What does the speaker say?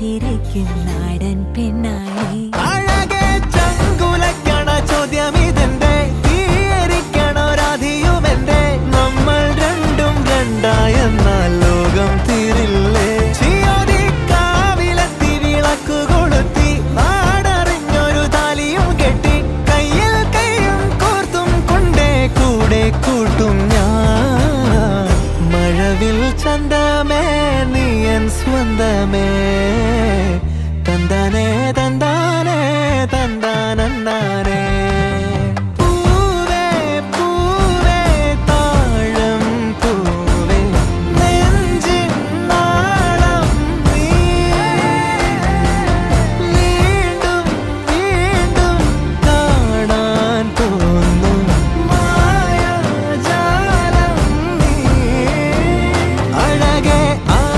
ഇരിക്കും നാടൻ പെണ്ണായി. അഴകെ ചങ്കുലയ്ക്കണ ചോദ്യം ഇതെന്റെ, തീയരിക്കണോ രാധിയുമെന്റെ. നമ്മൾ രണ്ടും രണ്ടായെന്നാൽ ലോകം തീരില്ലേ. ചിയോദിക്കാവിലെത്തി വിളക്കു കൊളുത്തി നാടറിഞ്ഞൊരു താലിയും കെട്ടി കയ്യിൽ കൈയും കോർത്തും കൊണ്ടേ കൂടെ കൂട്ടും ഞാൻ. മഴവിൽ ചന്തമേ നീയൻ സ്വന്തമേ.